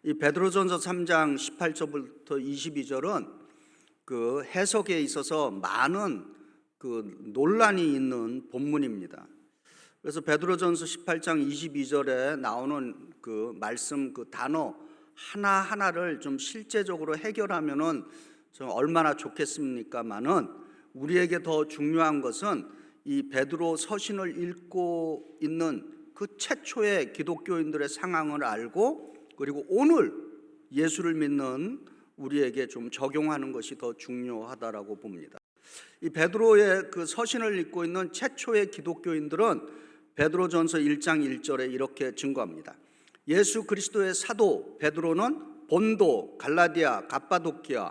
이 베드로전서 3장 18절부터 22절은 그 해석에 있어서 많은 그 논란이 있는 본문입니다. 그래서 베드로전서 18장 22절에 나오는 그 말씀, 그 단어 하나하나를 좀 실제적으로 해결하면은 좀 얼마나 좋겠습니까마는, 우리에게 더 중요한 것은 이 베드로 서신을 읽고 있는 그 최초의 기독교인들의 상황을 알고, 그리고 오늘 예수를 믿는 우리에게 좀 적용하는 것이 더 중요하다라고 봅니다. 이 베드로의 그 서신을 읽고 있는 최초의 기독교인들은 베드로전서 1장 1절에 이렇게 증거합니다. 예수 그리스도의 사도 베드로는 본도, 갈라디아, 갑바도키아,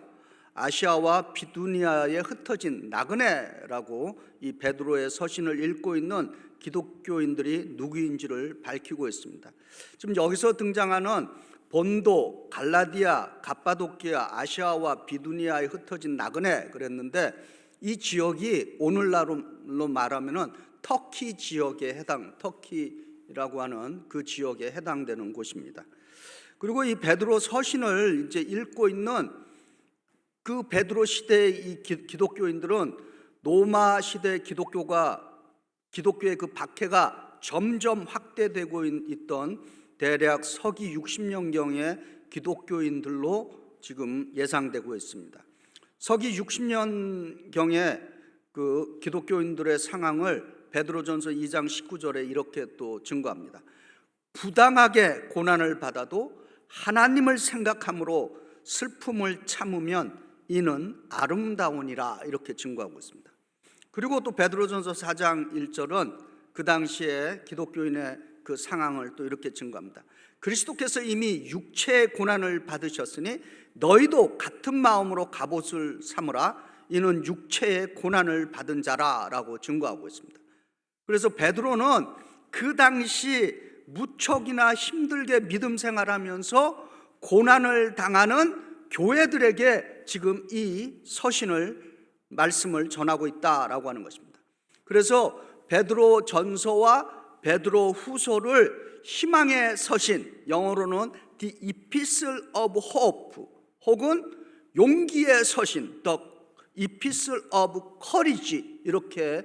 아시아와 비두니아에 흩어진 나그네라고 이 베드로의 서신을 읽고 있는 기독교인들이 누구인지를 밝히고 있습니다. 지금 여기서 등장하는 본도, 갈라디아, 갑바도키아, 아시아와 비두니아에 흩어진 나그네 그랬는데, 이 지역이 오늘날로 말하면은 터키 지역에 터키라고 하는 그 지역에 해당되는 곳입니다. 그리고 이 베드로 서신을 이제 읽고 있는 그 베드로 시대의 이 기독교인들은 로마 시대 기독교의 그 박해가 점점 확대되고 있던 대략 서기 60년경의 기독교인들로 지금 예상되고 있습니다. 서기 60년경의 그 기독교인들의 상황을 베드로전서 2장 19절에 이렇게 또 증거합니다. 부당하게 고난을 받아도 하나님을 생각함으로 슬픔을 참으면 이는 아름다우니라, 이렇게 증거하고 있습니다. 그리고 또 베드로전서 4장 1절은 그 당시에 기독교인의 그 상황을 또 이렇게 증거합니다. 그리스도께서 이미 육체의 고난을 받으셨으니 너희도 같은 마음으로 갑옷을 삼으라, 이는 육체의 고난을 받은 자라라고 증거하고 있습니다. 그래서 베드로는 그 당시 무척이나 힘들게 믿음 생활하면서 고난을 당하는 교회들에게 지금 이 말씀을 전하고 있다라고 하는 것입니다. 그래서 베드로 전서와 베드로 후서를 희망의 서신, 영어로는 The Epistle of Hope 혹은 용기의 서신, The Epistle of Courage, 이렇게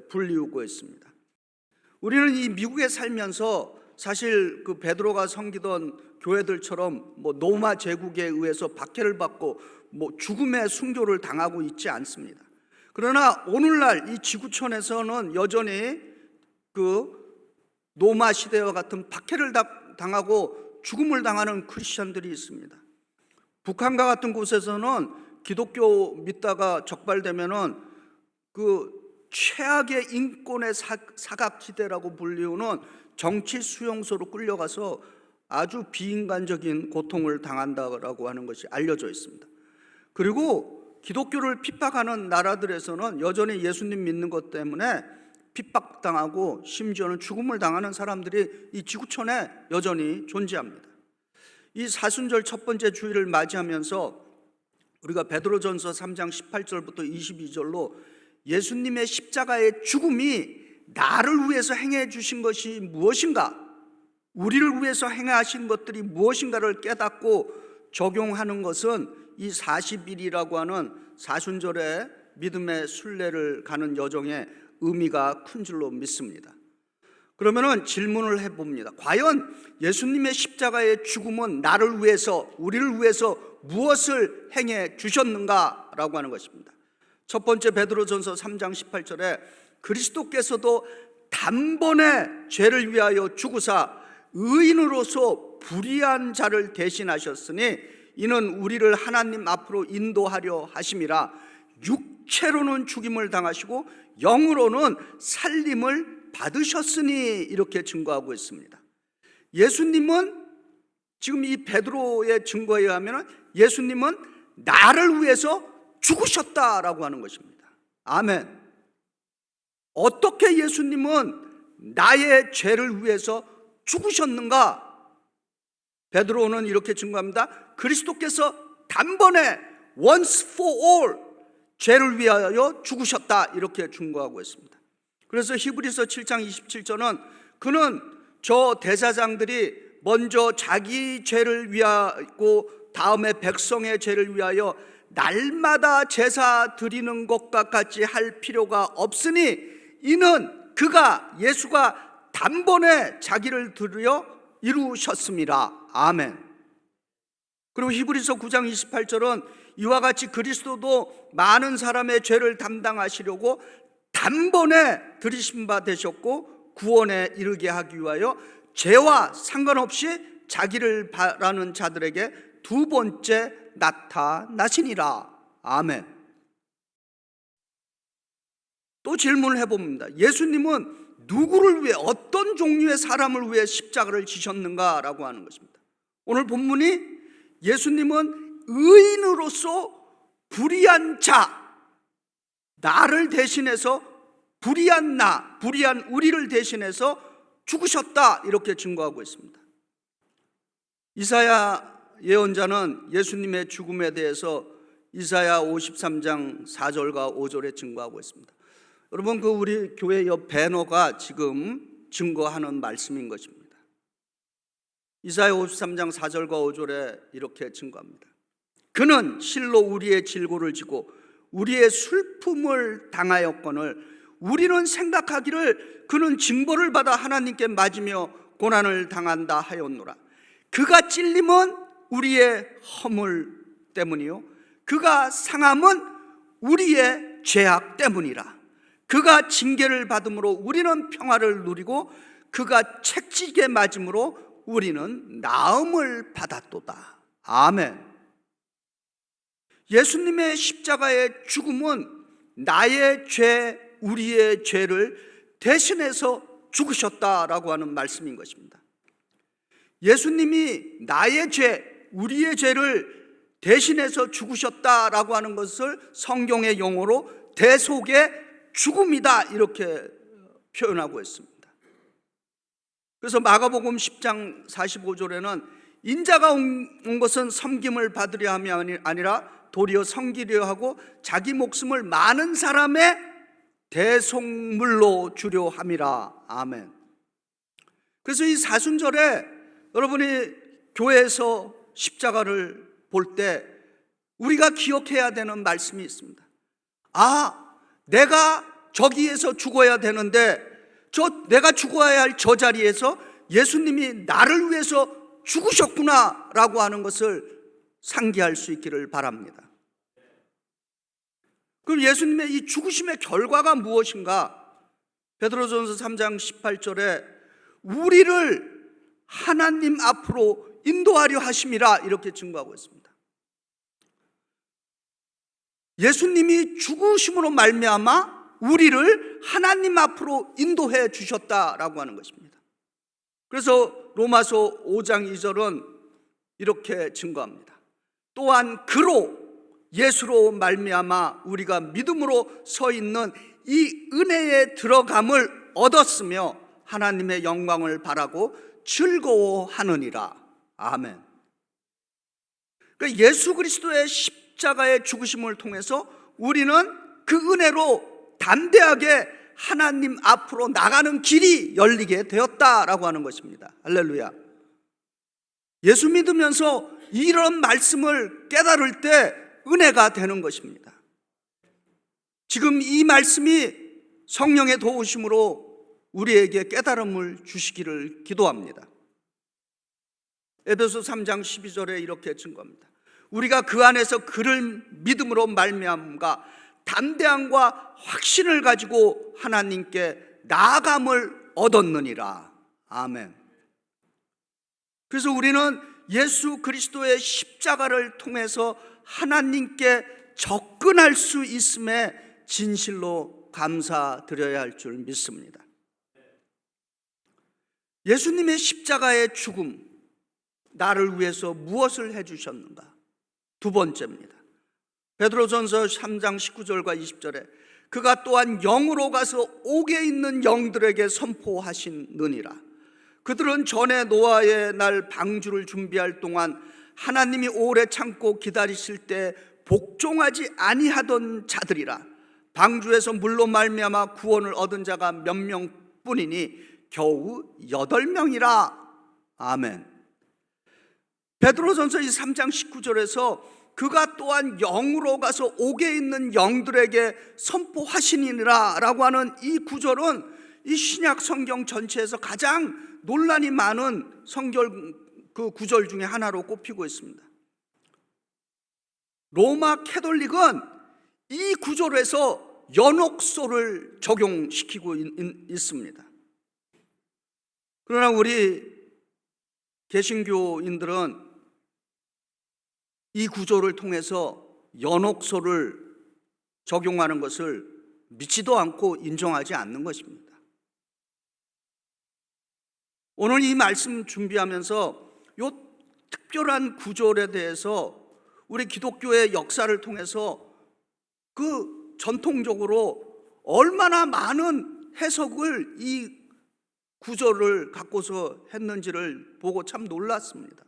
불리우고 있습니다. 우리는 이 미국에 살면서 사실 그 베드로가 섬기던 교회들처럼 로마 제국에 의해서 박해를 받고 죽음의 순교를 당하고 있지 않습니다. 그러나 오늘날 이 지구촌에서는 여전히 그 로마 시대와 같은 박해를 당하고 죽음을 당하는 크리스천들이 있습니다. 북한과 같은 곳에서는 기독교 믿다가 적발되면은 그 최악의 인권의 사각지대라고 불리우는 정치 수용소로 끌려가서 아주 비인간적인 고통을 당한다고 하는 것이 알려져 있습니다. 그리고 기독교를 핍박하는 나라들에서는 여전히 예수님 믿는 것 때문에 핍박당하고 심지어는 죽음을 당하는 사람들이 이 지구촌에 여전히 존재합니다. 이 사순절 첫 번째 주일을 맞이하면서 우리가 베드로전서 3장 18절부터 22절로 예수님의 십자가의 죽음이 나를 위해서 행해 주신 것이 무엇인가, 우리를 위해서 행하신 것들이 무엇인가를 깨닫고 적용하는 것은 이 40일이라고 하는 사순절의 믿음의 순례를 가는 여정에 의미가 큰 줄로 믿습니다. 그러면은 질문을 해봅니다. 과연 예수님의 십자가의 죽음은 나를 위해서, 우리를 위해서 무엇을 행해 주셨는가라고 하는 것입니다. 첫 번째 베드로전서 3장 18절에 그리스도께서도 단번에 죄를 위하여 죽으사 의인으로서 불의한 자를 대신하셨으니 이는 우리를 하나님 앞으로 인도하려 하심이라, 육체로는 죽임을 당하시고 영으로는 살림을 받으셨으니, 이렇게 증거하고 있습니다. 예수님은 지금 이 베드로의 증거에 의하면 예수님은 나를 위해서 죽으셨다라고 하는 것입니다. 아멘. 어떻게 예수님은 나의 죄를 위해서 죽으셨는가? 베드로는 이렇게 증거합니다. 그리스도께서 단번에 once for all 죄를 위하여 죽으셨다, 이렇게 증거하고 있습니다. 그래서 히브리서 7장 27절은 그는 저 대제사장들이 먼저 자기 죄를 위하고 다음에 백성의 죄를 위하여 날마다 제사 드리는 것과 같이 할 필요가 없으니 이는 예수가 단번에 자기를 드려 이루셨습니다. 아멘. 그리고 히브리서 9장 28절은 이와 같이 그리스도도 많은 사람의 죄를 담당하시려고 단번에 들이신 바 되셨고 구원에 이르게 하기 위하여 죄와 상관없이 자기를 바라는 자들에게 두 번째 나타나시니라. 아멘. 또 질문을 해봅니다. 예수님은 누구를 위해, 어떤 종류의 사람을 위해 십자가를 지셨는가라고 하는 것입니다. 오늘 본문이 예수님은 의인으로서 불의한 자, 나를 대신해서 불의한 우리를 대신해서 죽으셨다, 이렇게 증거하고 있습니다. 이사야 예언자는 예수님의 죽음에 대해서 이사야 53장 4절과 5절에 증거하고 있습니다. 여러분, 우리 교회 옆 배너가 지금 증거하는 말씀인 것입니다. 이사야 53장 4절과 5절에 이렇게 증거합니다. 그는 실로 우리의 질고를 지고 우리의 슬픔을 당하였거늘 우리는 생각하기를 그는 징벌을 받아 하나님께 맞으며 고난을 당한다 하였노라. 그가 찔림은 우리의 허물 때문이요 그가 상함은 우리의 죄악 때문이라. 그가 징계를 받음으로 우리는 평화를 누리고 그가 채찍에 맞음으로 우리는 나음을 받았도다. 아멘. 예수님의 십자가의 죽음은 나의 죄, 우리의 죄를 대신해서 죽으셨다라고 하는 말씀인 것입니다. 예수님이 나의 죄, 우리의 죄를 대신해서 죽으셨다라고 하는 것을 성경의 용어로 대속의 죽음이다, 이렇게 표현하고 있습니다. 그래서 마가복음 10장 45절에는 인자가 온 것은 섬김을 받으려 함이 아니라 도리어 섬기려 하고 자기 목숨을 많은 사람의 대속물로 주려 함이라. 아멘. 그래서 이 사순절에 여러분이 교회에서 십자가를 볼 때 우리가 기억해야 되는 말씀이 있습니다. 내가 저기에서 죽어야 되는데 내가 죽어야 할 저 자리에서 예수님이 나를 위해서 죽으셨구나 라고 하는 것을 상기할 수 있기를 바랍니다. 그럼 예수님의 이 죽으심의 결과가 무엇인가? 베드로전서 3장 18절에 우리를 하나님 앞으로 인도하려 하심이라, 이렇게 증거하고 있습니다. 예수님이 죽으심으로 말미암아 우리를 하나님 앞으로 인도해 주셨다라고 하는 것입니다. 그래서 로마서 5장 2절은 이렇게 증거합니다. 또한 그로 예수로 말미암아 우리가 믿음으로 서 있는 이 은혜에 들어감을 얻었으며 하나님의 영광을 바라고 즐거워하느니라. 아멘. 그러니까 예수 그리스도의 십자가의 죽으심을 통해서 우리는 그 은혜로 담대하게 하나님 앞으로 나가는 길이 열리게 되었다라고 하는 것입니다. 할렐루야. 예수 믿으면서 이런 말씀을 깨달을 때 은혜가 되는 것입니다. 지금 이 말씀이 성령의 도우심으로 우리에게 깨달음을 주시기를 기도합니다. 에베소 3장 12절에 이렇게 증거합니다. 우리가 그 안에서 그를 믿음으로 말미암음과 담대함과 확신을 가지고 하나님께 나아감을 얻었느니라. 아멘. 그래서 우리는 예수 그리스도의 십자가를 통해서 하나님께 접근할 수 있음에 진실로 감사드려야 할 줄 믿습니다. 예수님의 십자가의 죽음, 나를 위해서 무엇을 해주셨는가? 두 번째입니다. 베드로전서 3장 19절과 20절에 그가 또한 영으로 가서 옥에 있는 영들에게 선포하시느니라. 그들은 전에 노아의 날 방주를 준비할 동안 하나님이 오래 참고 기다리실 때 복종하지 아니하던 자들이라. 방주에서 물로 말미암아 구원을 얻은 자가 몇 명뿐이니 겨우 8명이라. 아멘. 베드로전서 3장 19절에서 그가 또한 영으로 가서 옥에 있는 영들에게 선포하시니라 라고 하는 이 구절은 이 신약 성경 전체에서 가장 논란이 많은 그 구절 중에 하나로 꼽히고 있습니다. 로마 캐톨릭은 이 구절에서 연옥소를 적용시키고 있습니다. 그러나 우리 개신교인들은 이 구조를 통해서 연옥소를 적용하는 것을 믿지도 않고 인정하지 않는 것입니다. 오늘 이 말씀 준비하면서 이 특별한 구절에 대해서 우리 기독교의 역사를 통해서 그 전통적으로 얼마나 많은 해석을 이 구절을 갖고서 했는지를 보고 참 놀랐습니다.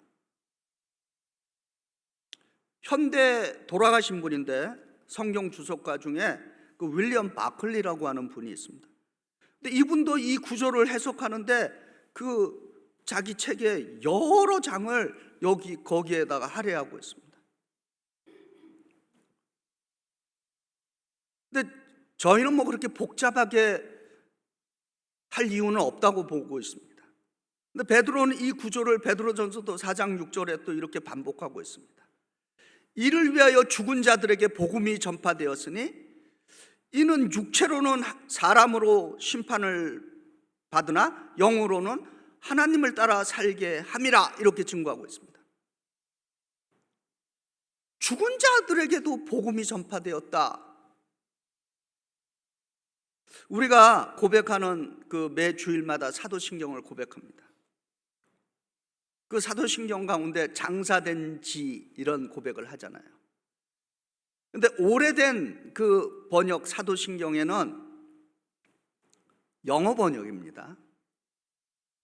현대 돌아가신 분인데 성경 주석가 중에 그 윌리엄 바클리라고 하는 분이 있습니다. 근데 이분도 이 구절을 해석하는데 그 자기 책에 여러 장을 거기에다가 할애하고 있습니다. 근데 저희는 뭐 그렇게 복잡하게 할 이유는 없다고 보고 있습니다. 근데 베드로는 이 구절을 베드로전서도 4장 6절에 또 이렇게 반복하고 있습니다. 이를 위하여 죽은 자들에게 복음이 전파되었으니 이는 육체로는 사람으로 심판을 받으나 영으로는 하나님을 따라 살게 함이라 이렇게 증거하고 있습니다. 죽은 자들에게도 복음이 전파되었다. 우리가 고백하는 그 매 주일마다 사도신경을 고백합니다. 그 사도신경 가운데 장사된 지 이런 고백을 하잖아요. 근데 오래된 그 번역 사도신경에는 영어 번역입니다.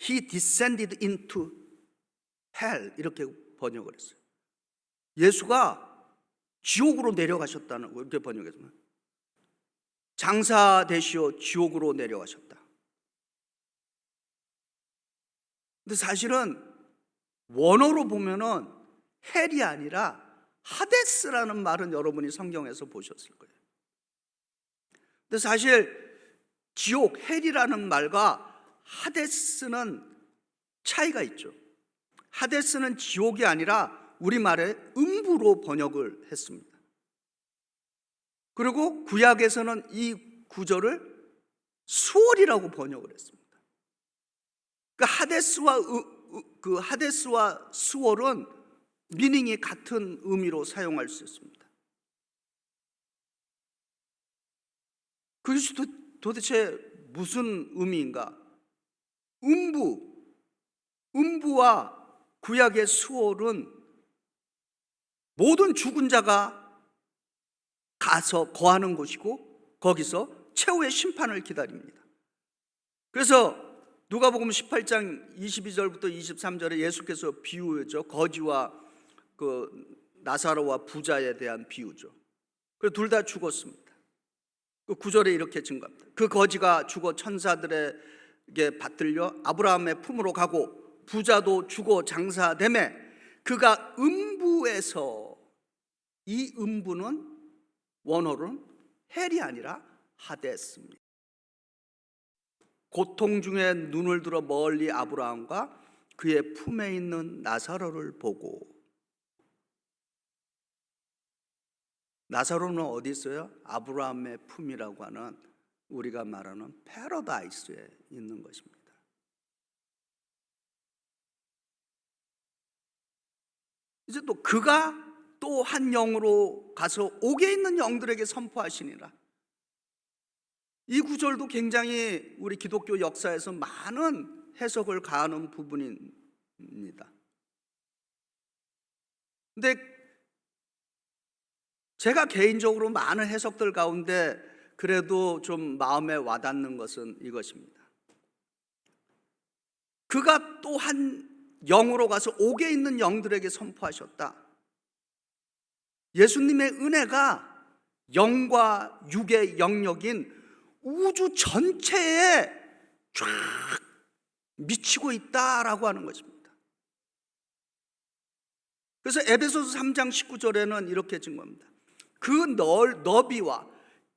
He descended into hell 이렇게 번역을 했어요. 예수가 지옥으로 내려가셨다는 거 이렇게 번역했어요. 장사되시어 지옥으로 내려가셨다. 근데 사실은 원어로 보면은 헬이 아니라 하데스라는 말은 여러분이 성경에서 보셨을 거예요. 근데 사실 지옥, 헬이라는 말과 하데스는 차이가 있죠. 하데스는 지옥이 아니라 우리말에 음부로 번역을 했습니다. 그리고 구약에서는 이 구절을 수월이라고 번역을 했습니다. 그 하데스와 수월은 미닝이 같은 의미로 사용할 수 있습니다. 그것이 도대체 무슨 의미인가? 음부와 구약의 수월은 모든 죽은 자가 가서 거하는 곳이고 거기서 최후의 심판을 기다립니다. 그래서 누가복음 18장 22절부터 23절에 예수께서 비유죠. 거지와 그 나사로와 부자에 대한 비유죠. 그래서 둘 다 죽었습니다. 그 9절에 이렇게 증거합니다. 그 거지가 죽어 천사들에게 받들려 아브라함의 품으로 가고 부자도 죽어 장사되매 그가 음부에서, 이 음부는 원어로는 헬이 아니라 하데스입니다. 고통 중에 눈을 들어 멀리 아브라함과 그의 품에 있는 나사로를 보고, 나사로는 어디 있어요? 아브라함의 품이라고 하는 우리가 말하는 패러다이스에 있는 것입니다. 이제 또 그가 또 한 영으로 가서 옥에 있는 영들에게 선포하시니라. 이 구절도 굉장히 우리 기독교 역사에서 많은 해석을 가하는 부분입니다. 근데 제가 개인적으로 많은 해석들 가운데 그래도 좀 마음에 와닿는 것은 이것입니다. 그가 또 한 영으로 가서 옥에 있는 영들에게 선포하셨다. 예수님의 은혜가 영과 육의 영역인 우주 전체에 쫙 미치고 있다라고 하는 것입니다. 그래서 에베소서 3장 19절에는 이렇게 증거합니다. 그 너비와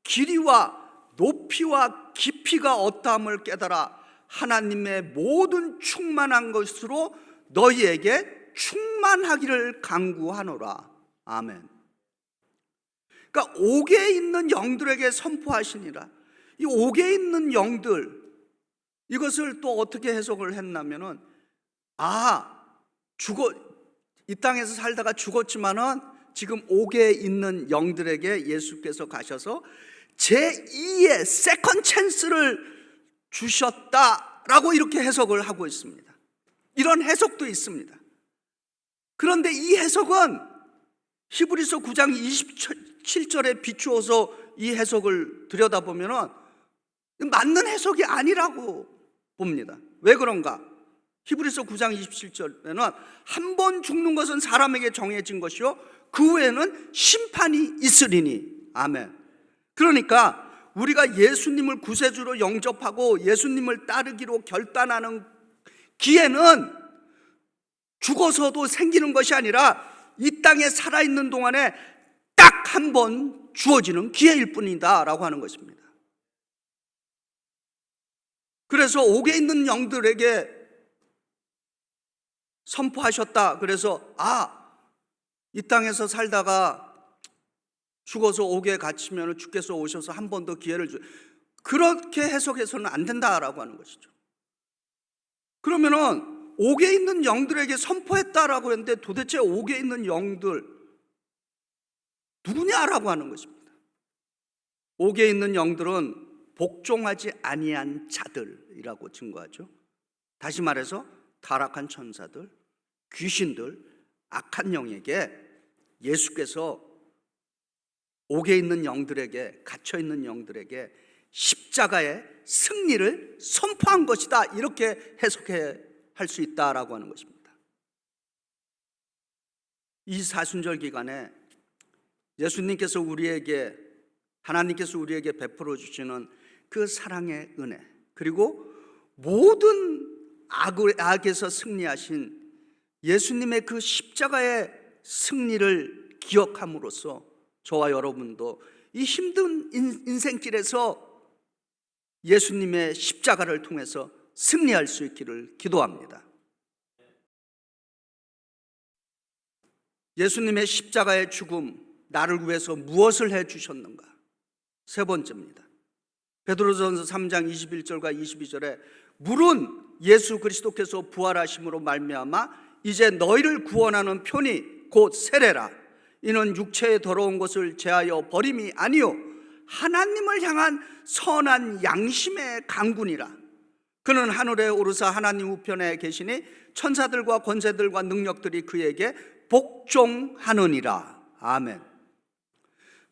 길이와 높이와 깊이가 어떠함을 깨달아 하나님의 모든 충만한 것으로 너희에게 충만하기를 간구하노라. 아멘. 그러니까 옥에 있는 영들에게 선포하시니라. 이 옥에 있는 영들, 이것을 또 어떻게 해석을 했냐면은, 이 땅에서 살다가 죽었지만은 지금 옥에 있는 영들에게 예수께서 가셔서 제2의 세컨 찬스를 주셨다라고 이렇게 해석을 하고 있습니다. 이런 해석도 있습니다. 그런데 이 해석은 히브리서 9장 27절에 비추어서 이 해석을 들여다보면은 맞는 해석이 아니라고 봅니다. 왜 그런가? 히브리서 9장 27절에는 한 번 죽는 것은 사람에게 정해진 것이요 그 후에는 심판이 있으리니. 아멘. 그러니까 우리가 예수님을 구세주로 영접하고 예수님을 따르기로 결단하는 기회는 죽어서도 생기는 것이 아니라 이 땅에 살아있는 동안에 딱 한 번 주어지는 기회일 뿐이다 라고 하는 것입니다. 그래서 옥에 있는 영들에게 선포하셨다. 그래서 이 땅에서 살다가 죽어서 옥에 갇히면 주께서 오셔서 한 번 더 기회를 그렇게 해석해서는 안 된다라고 하는 것이죠. 그러면은 옥에 있는 영들에게 선포했다라고 했는데 도대체 옥에 있는 영들 누구냐라고 하는 것입니다. 옥에 있는 영들은 복종하지 아니한 자들이라고 증거하죠. 다시 말해서 타락한 천사들, 귀신들, 악한 영에게 예수께서 옥에 있는 영들에게, 갇혀 있는 영들에게 십자가의 승리를 선포한 것이다, 이렇게 해석할 수 있다라고 하는 것입니다. 이 사순절 기간에 예수님께서 하나님께서 우리에게 베풀어 주시는 그 사랑의 은혜, 그리고 모든 악에서 승리하신 예수님의 그 십자가의 승리를 기억함으로써 저와 여러분도 이 힘든 인생길에서 예수님의 십자가를 통해서 승리할 수 있기를 기도합니다. 예수님의 십자가의 죽음, 나를 위해서 무엇을 해주셨는가? 세 번째입니다. 베드로전서 3장 21절과 22절에 물은 예수 그리스도께서 부활하심으로 말미암아 이제 너희를 구원하는 편이 곧 세례라. 이는 육체의 더러운 것을 제하여 버림이 아니요 하나님을 향한 선한 양심의 강군이라. 그는 하늘에 오르사 하나님 우편에 계시니 천사들과 권세들과 능력들이 그에게 복종하느니라. 아멘.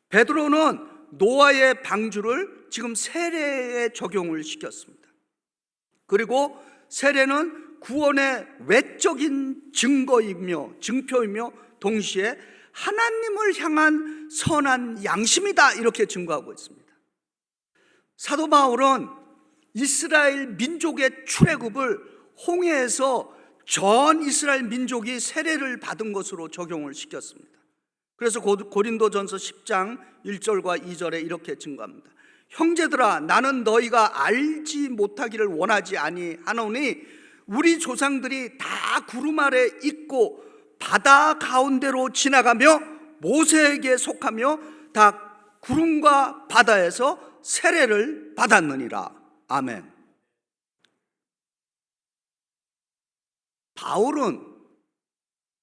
베드로는 노아의 방주를 지금 세례에 적용을 시켰습니다. 그리고 세례는 구원의 외적인 증표이며 동시에 하나님을 향한 선한 양심이다, 이렇게 증거하고 있습니다. 사도 바울은 이스라엘 민족의 출애굽을 홍해에서 전 이스라엘 민족이 세례를 받은 것으로 적용을 시켰습니다. 그래서 고린도전서 10장 1절과 2절에 이렇게 증거합니다. 형제들아, 나는 너희가 알지 못하기를 원하지 아니하노니 우리 조상들이 다 구름 아래 있고 바다 가운데로 지나가며 모세에게 속하며 다 구름과 바다에서 세례를 받았느니라. 아멘. 바울은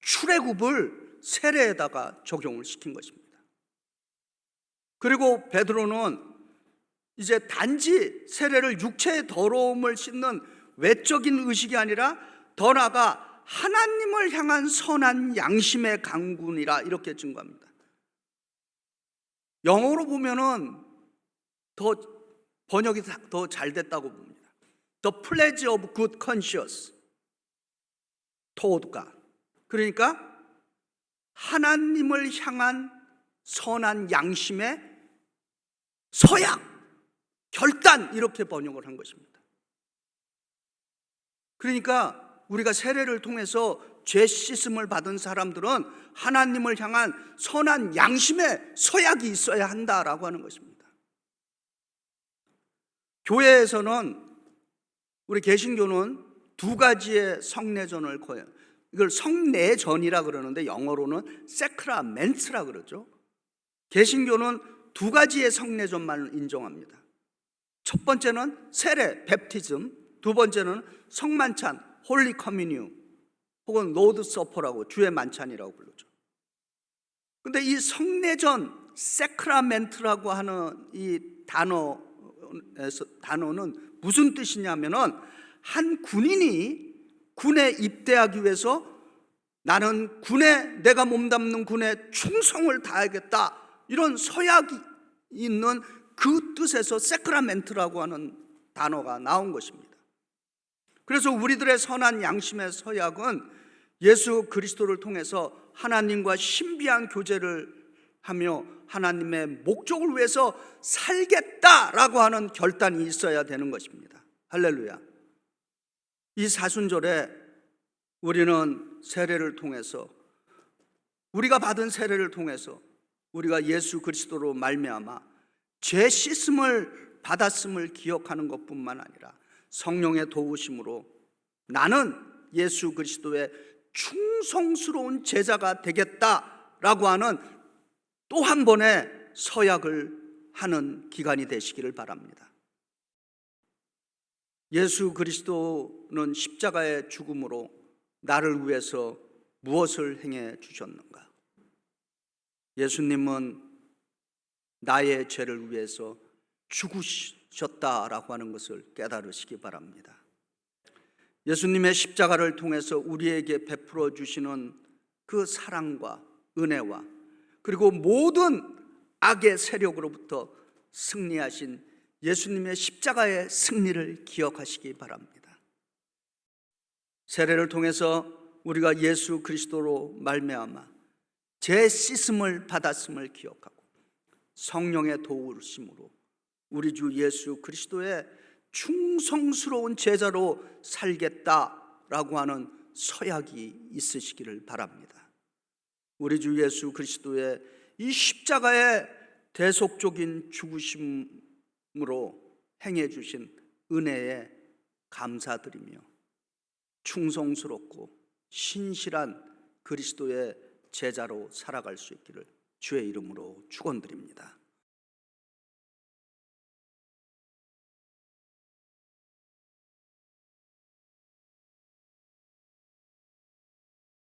출애굽을 세례에다가 적용을 시킨 것입니다. 그리고 베드로는 이제 단지 세례를 육체의 더러움을 씻는 외적인 의식이 아니라 더 나아가 하나님을 향한 선한 양심의 강군이라, 이렇게 증거합니다. 영어로 보면은 더 번역이 더 잘 됐다고 봅니다. The pledge of good conscience toward God. 그러니까 하나님을 향한 선한 양심의 서약, 결단, 이렇게 번역을 한 것입니다. 그러니까 우리가 세례를 통해서 죄 씻음을 받은 사람들은 하나님을 향한 선한 양심의 서약이 있어야 한다라고 하는 것입니다. 교회에서는, 우리 개신교는 두 가지의 성례전을 거해요. 이걸 성례전이라 그러는데 영어로는 세크라멘트라 그러죠. 개신교는 두 가지의 성례전만 인정합니다. 첫 번째는 세례, 베프티즘, 두 번째는 성만찬, 홀리 커뮤니온, 혹은 로드 서퍼라고, 주의 만찬이라고 부르죠. 근데 이 성례전, 세크라멘트라고 하는 이 단어는 무슨 뜻이냐면은, 한 군인이 군에 입대하기 위해서 나는 내가 몸담는 군에 충성을 다하겠다, 이런 서약이 있는 그 뜻에서 세크라멘트라고 하는 단어가 나온 것입니다. 그래서 우리들의 선한 양심의 서약은 예수 그리스도를 통해서 하나님과 신비한 교제를 하며 하나님의 목적을 위해서 살겠다라고 하는 결단이 있어야 되는 것입니다. 할렐루야. 이 사순절에 우리는 세례를 통해서, 우리가 받은 세례를 통해서 우리가 예수 그리스도로 말미암아 죄 씻음을 받았음을 기억하는 것뿐만 아니라 성령의 도우심으로 나는 예수 그리스도의 충성스러운 제자가 되겠다라고 하는 또 한 번의 서약을 하는 기간이 되시기를 바랍니다. 예수 그리스도는 십자가의 죽음으로 나를 위해서 무엇을 행해 주셨는가? 예수님은 나의 죄를 위해서 죽으셨다라고 하는 것을 깨달으시기 바랍니다. 예수님의 십자가를 통해서 우리에게 베풀어 주시는 그 사랑과 은혜와, 그리고 모든 악의 세력으로부터 승리하신 예수님의 십자가의 승리를 기억하시기 바랍니다. 세례를 통해서 우리가 예수 그리스도로 말미암아 죄 씻음을 받았음을 기억하고 성령의 도우심으로 우리 주 예수 그리스도의 충성스러운 제자로 살겠다라고 하는 서약이 있으시기를 바랍니다. 우리 주 예수 그리스도의 이 십자가의 대속적인 죽으심으로 행해 주신 은혜에 감사드리며 충성스럽고 신실한 그리스도의 제자로 살아갈 수 있기를 주의 이름으로 축원드립니다.